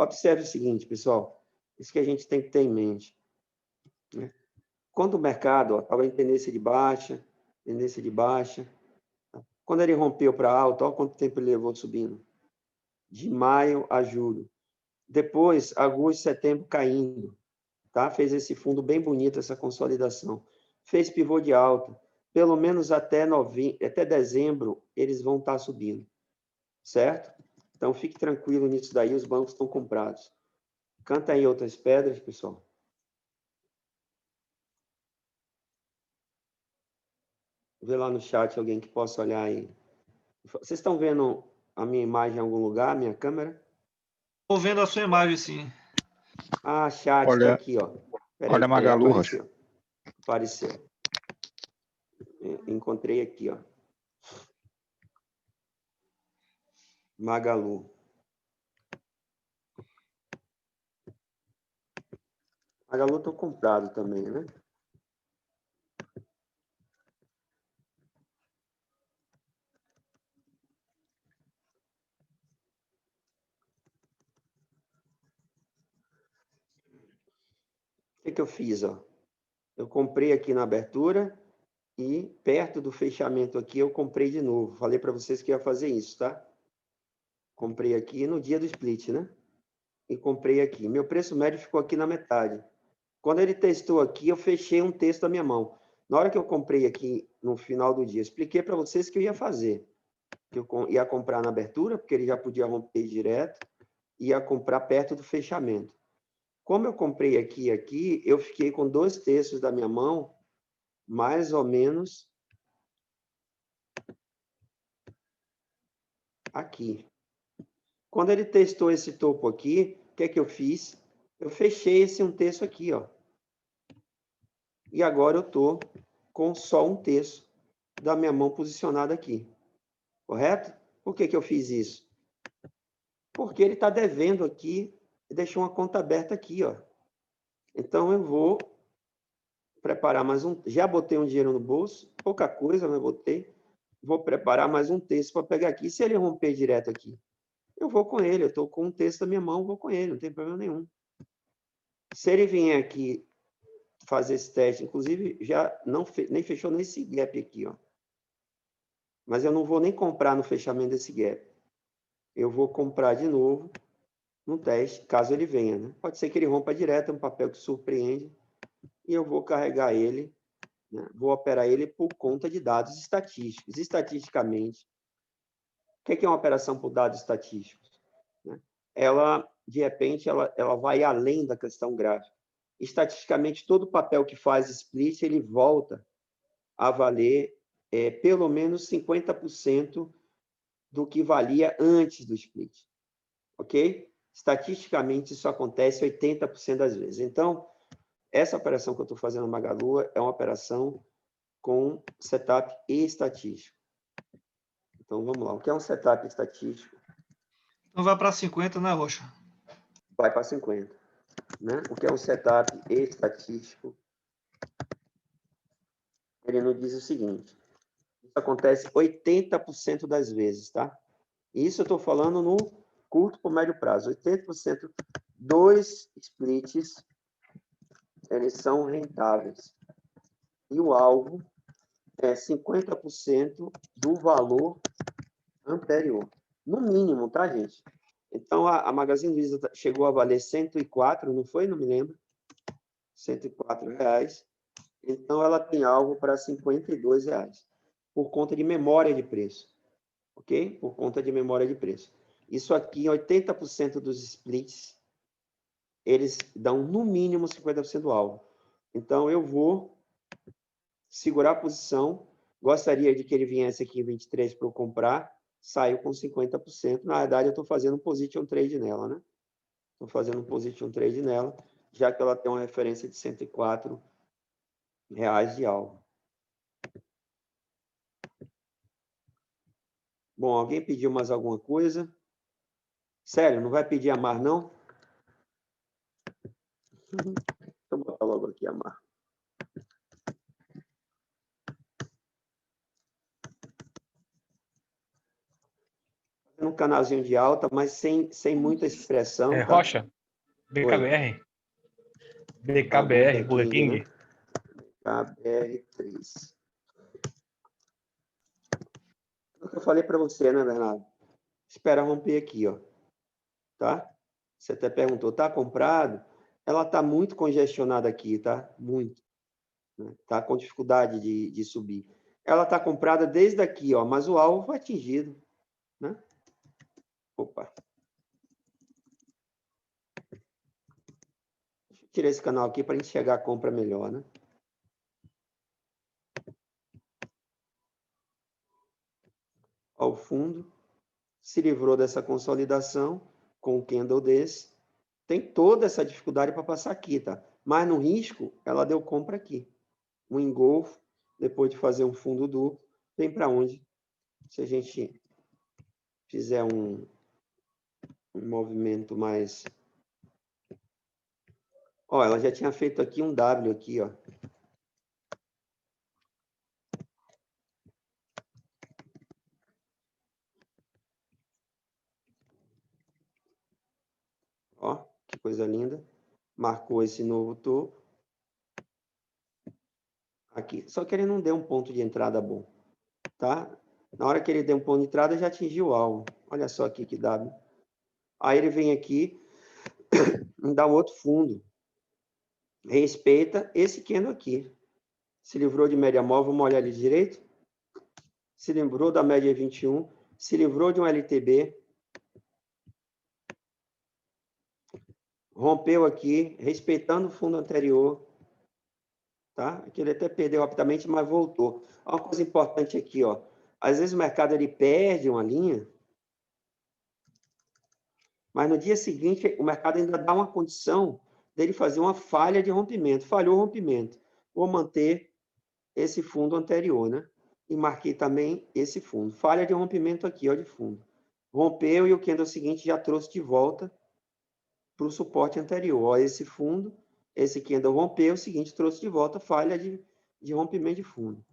Observe o seguinte, pessoal, isso que a gente tem que ter em mente, né? Quando o mercado estava em tendência de baixa, quando ele rompeu para alta, olha quanto tempo ele levou subindo. De maio a julho. Depois, agosto, setembro caindo. Tá? Fez esse fundo bem bonito, essa consolidação. Fez pivô de alta. Pelo menos até dezembro, eles vão estar subindo. Certo? Então, fique tranquilo nisso daí, os bancos estão comprados. Canta aí outras pedras, pessoal. Vê lá no chat alguém que possa olhar aí. Vocês estão vendo a minha imagem em algum lugar, minha câmera?
Estou vendo a sua imagem, sim.
Ah, chat está
Olha,
aqui, ó.
olha
Peraí,
Magalu, Rocha.
apareceu. Apareceu. Encontrei aqui, ó. Magalu. Magalu estou comprado também, né? O que eu fiz? Ó? Eu comprei aqui na abertura e perto do fechamento aqui eu comprei de novo. Falei para vocês que ia fazer isso, tá? Comprei aqui no dia do split, né? E comprei aqui. Meu preço médio ficou aqui na metade. Quando ele testou aqui, eu fechei um texto da minha mão. Na hora que eu comprei aqui no final do dia, expliquei para vocês que eu ia fazer. Que eu ia comprar na abertura, porque ele já podia romper direto, ia comprar perto do fechamento. Como eu comprei aqui e aqui, eu fiquei com 2 terços da minha mão, mais ou menos aqui. Quando ele testou esse topo aqui, o que é que eu fiz? Eu fechei esse 1 terço aqui, ó. E agora eu estou com só 1 terço da minha mão posicionada aqui. Correto? Por que eu fiz isso? Porque ele está devendo aqui e deixou uma conta aberta aqui, ó. Então eu vou preparar mais um. Já botei um dinheiro no bolso, pouca coisa, mas botei. Vou preparar mais 1 terço para pegar aqui. Se ele romper direto aqui, eu vou com ele. Eu estou com 1 terço da minha mão, vou com ele, não tem problema nenhum. Se ele vier aqui fazer esse teste, inclusive já nem fechou nesse gap aqui, ó. Mas eu não vou nem comprar no fechamento desse gap. Eu vou comprar de novo no teste, caso ele venha, né? Pode ser que ele rompa direto, é um papel que surpreende, e eu vou carregar ele, né? Vou operar ele por conta de dados estatísticos. Estatisticamente, o que é uma operação por dados estatísticos? Né? Ela, de repente, ela vai além da questão gráfica. Estatisticamente, todo papel que faz split, ele volta a valer pelo menos 50% do que valia antes do split. Ok? Estatisticamente, isso acontece 80% das vezes. Então, essa operação que eu estou fazendo na Magalu é uma operação com setup estatístico. Então, vamos lá. O que é um setup estatístico?
Então vai para 50, né, Rocha?
Vai para 50. Né? O que é um setup estatístico? Ele nos diz o seguinte. Isso acontece 80% das vezes, tá? Isso eu estou falando no curto por médio prazo. 80% dos splits, eles são rentáveis. E o alvo é 50% do valor anterior. No mínimo, tá, gente? Então, a Magazine Luiza chegou a valer 104, não foi? Não me lembro. R$ 104. Então, ela tem alvo para R$ 52, por conta de memória de preço. Ok? Por conta de memória de preço. Isso aqui, 80% dos splits, eles dão no mínimo 50% do alvo. Então, eu vou segurar a posição. Gostaria de que ele viesse aqui em 23 para eu comprar. Saiu com 50%. Na verdade, eu estou fazendo um position trade nela, né? Estou fazendo um position trade nela, já que ela tem uma referência de R$ 104 de alvo. Bom, alguém pediu mais alguma coisa? Sério, não vai pedir a Mar, não? Deixa eu botar logo aqui a Mar. Um canalzinho de alta, mas sem muita expressão. Tá?
Rocha, BKBR. BKBR, Bullet King.
Né? KBR3. O que eu falei para você, né, Bernardo? Espera romper aqui, ó. Tá? Você até perguntou, tá comprado? Ela tá muito congestionada aqui, tá? Muito. Né? Tá com dificuldade de subir. Ela tá comprada desde aqui, ó, mas o alvo foi atingido, né? Opa. Deixa eu tirar esse canal aqui para a gente chegar à compra melhor, né? Ao fundo, se livrou dessa consolidação com o candle desse. Tem toda essa dificuldade para passar aqui, tá? Mas no risco, ela deu compra aqui. Um engolfo, depois de fazer um fundo duplo, vem para onde? Se a gente fizer um movimento mais... Ó, ela já tinha feito aqui um W aqui, ó. Ó, que coisa linda. Marcou esse novo topo. Aqui. Só que ele não deu um ponto de entrada bom, tá? Na hora que ele deu um ponto de entrada, já atingiu o alvo. Olha só aqui que dá. Aí ele vem aqui e dá um outro fundo. Respeita esse candle aqui. Se livrou de média móvel, vamos olhar ali direito. Se livrou da média 21, se livrou de um LTB. Rompeu aqui, respeitando o fundo anterior. Tá? Aqui ele até perdeu rapidamente, mas voltou. Uma coisa importante aqui, ó. Às vezes o mercado ele perde uma linha, mas no dia seguinte o mercado ainda dá uma condição dele fazer uma falha de rompimento. Falhou o rompimento. Vou manter esse fundo anterior, né? E marquei também esse fundo. Falha de rompimento aqui, ó, de fundo. Rompeu e o candle seguinte já trouxe de volta para o suporte anterior. Ó, esse fundo, esse candle rompeu, o seguinte trouxe de volta falha de rompimento de fundo.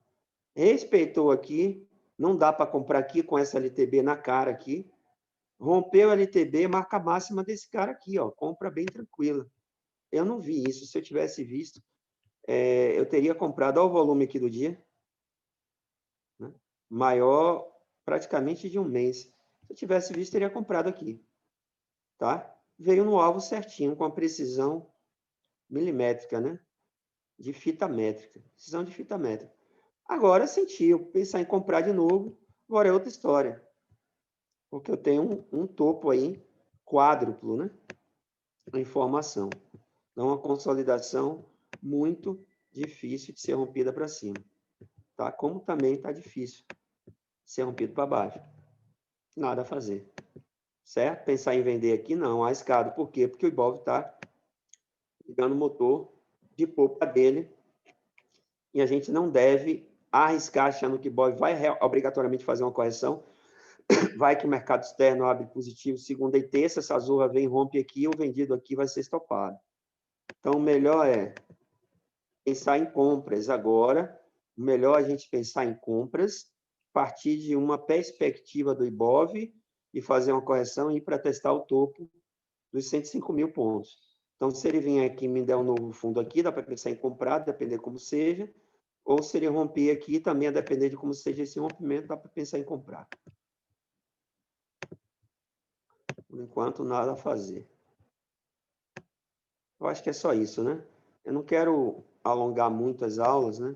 Respeitou aqui, não dá para comprar aqui com essa LTB na cara aqui. Rompeu a LTB, marca máxima desse cara aqui, ó, compra bem tranquila. Eu não vi isso, se eu tivesse visto, eu teria comprado, olha o volume aqui do dia, né? Maior praticamente de um mês. Se eu tivesse visto, teria comprado aqui, tá? Veio no alvo certinho, com a precisão milimétrica, né? De fita métrica, precisão de fita métrica. Agora sentiu, pensar em comprar de novo, agora é outra história. Porque eu tenho um topo aí quádruplo, né? A informação. Então, uma consolidação muito difícil de ser rompida para cima. Tá? Como também está difícil de ser rompido para baixo. Nada a fazer. Certo? Pensar em vender aqui, não, arriscado. Por quê? Porque o Ibov está ligando o motor de polpa dele e a gente não deve arriscar achando que o Ibov vai obrigatoriamente fazer uma correção. Vai que o mercado externo abre positivo segunda e terça, essa zorra vem, rompe aqui, o vendido aqui vai ser estopado. Então, o melhor é pensar em compras agora, o melhor é a gente pensar em compras, partir de uma perspectiva do Ibov e fazer uma correção e ir para testar o topo dos 105 mil pontos. Então, se ele vier aqui e me der um novo fundo aqui, dá para pensar em comprar, depender como seja, ou se ele romper aqui, também a depender de como seja esse rompimento, dá para pensar em comprar. Por enquanto, nada a fazer. Eu acho que é só isso, né? Eu não quero alongar muito as aulas, né?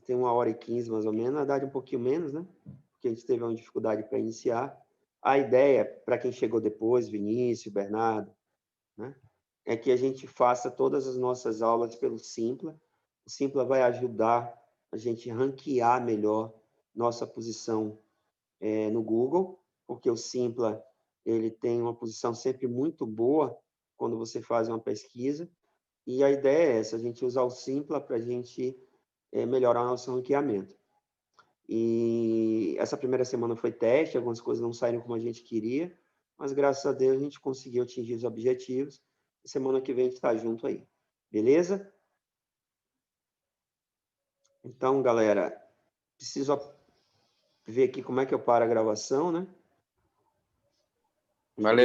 Tem 1h15 mais ou menos, na verdade um pouquinho menos, né? Porque a gente teve uma dificuldade para iniciar. A ideia, para quem chegou depois, Vinícius, Bernardo, né? É que a gente faça todas as nossas aulas pelo Simpla. O Simpla vai ajudar a gente ranquear melhor nossa posição no Google, porque o Simpla ele tem uma posição sempre muito boa quando você faz uma pesquisa. E a ideia é essa, a gente usar o Simpla para a gente melhorar o nosso ranqueamento. E essa primeira semana foi teste, algumas coisas não saíram como a gente queria, mas graças a Deus a gente conseguiu atingir os objetivos. E semana que vem a gente está junto aí. Beleza? Então, galera, preciso ver aqui como é que eu paro a gravação, né?
Valeu.